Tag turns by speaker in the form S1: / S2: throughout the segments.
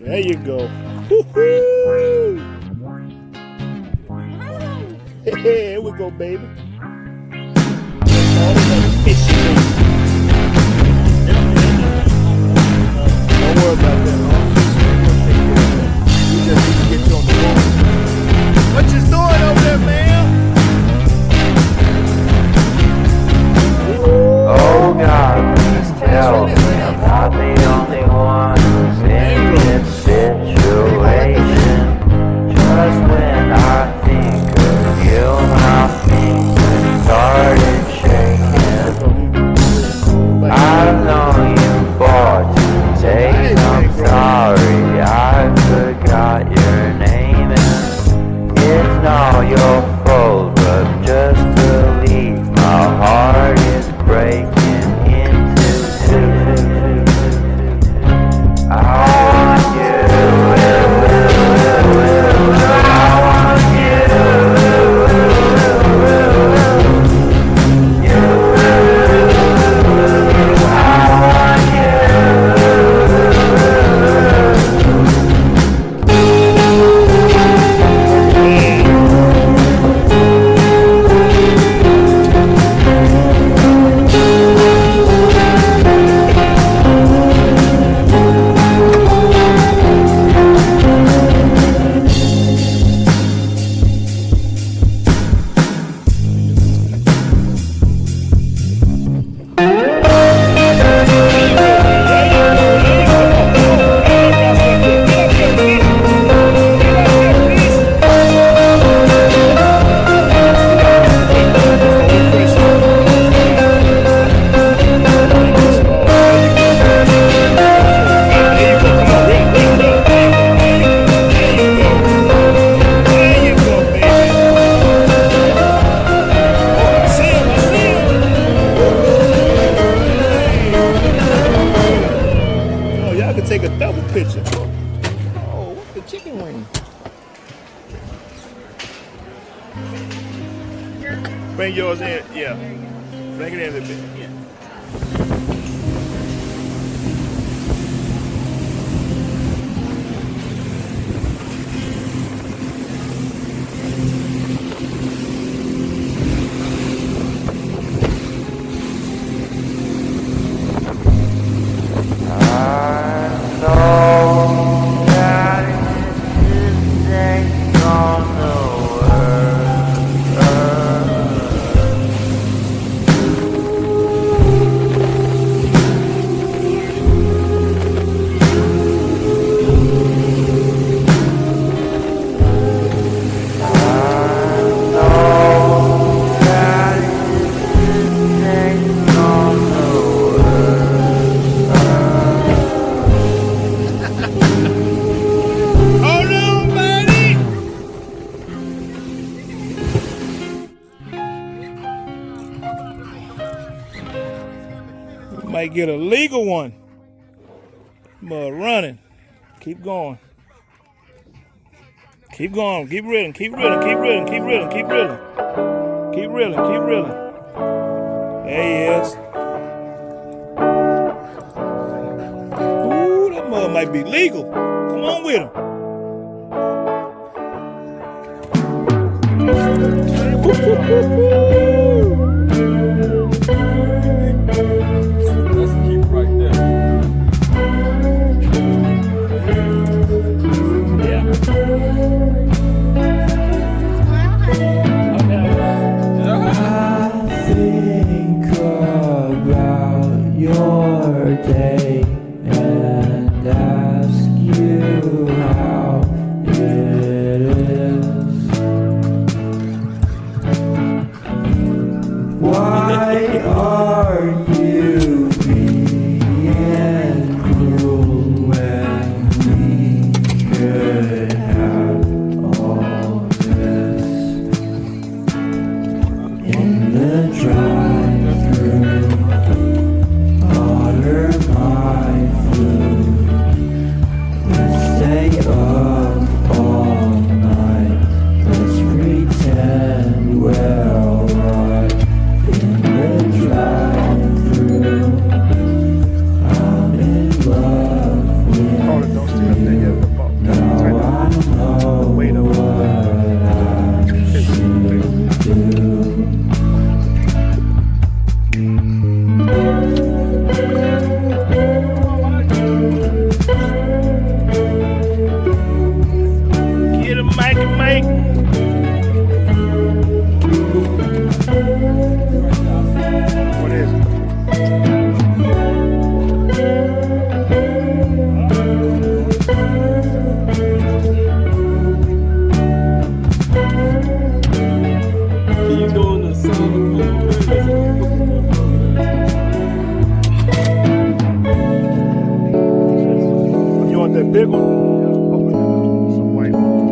S1: There you go. Woo-hoo! Hey, here we go, baby. All that fishing. Don't worry about that. We just need to get you on the boat. What you doing over there, man?
S2: Oh God, please tell me I'm not the only one who's in this situation. Just when I think of you, my fingers started shaking. I've known you for 2 days, I'm sorry I forgot your name, and it's not your fault, but just believe my heart is breaking into two. I want you, I want you,
S1: Take a double picture. Oh, what's the chicken wing? Bring yours in, yeah. Bring it in a little bit. Yeah. Might get a legal one, but running. Keep going. Keep going. Keep reeling. Keep reeling. Keep reeling. Keep reeling. Keep reeling. Keep reeling. Keep reeling. There he is. Ooh, that mud might be legal. Come on with him.
S2: Day and ask you how it is. Why are you being cruel when we could have all this in the drive-thru? Order my food
S1: Hold it, don't stay up there yet. Tighten up. Weight up. Get him, Mike. What is it?
S3: Can you go on the song?
S1: You want that big one? Some white one.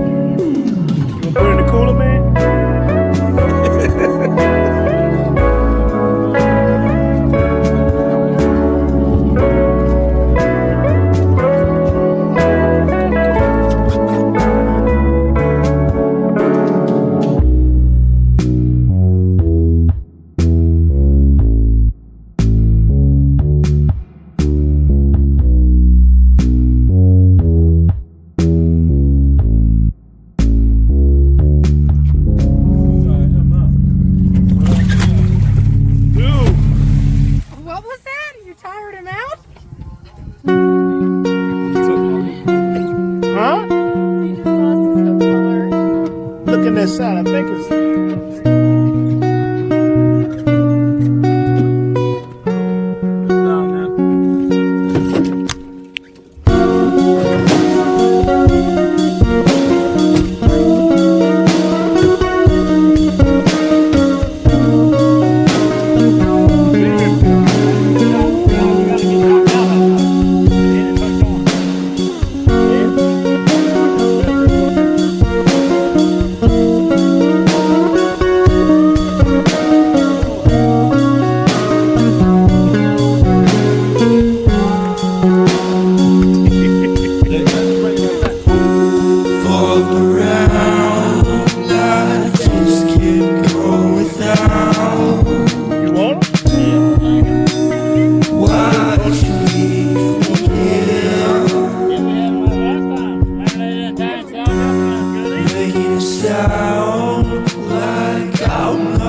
S1: You gonna put it in the cooler, man? Dude,
S4: What was that? You tired him out?
S1: huh?
S4: He just lost his hook collar.
S1: Look in that side. I think it's.
S5: Fall around, life just can't go without.
S1: You want 'em?
S5: Why don't you leave me here? Making it sound like I'm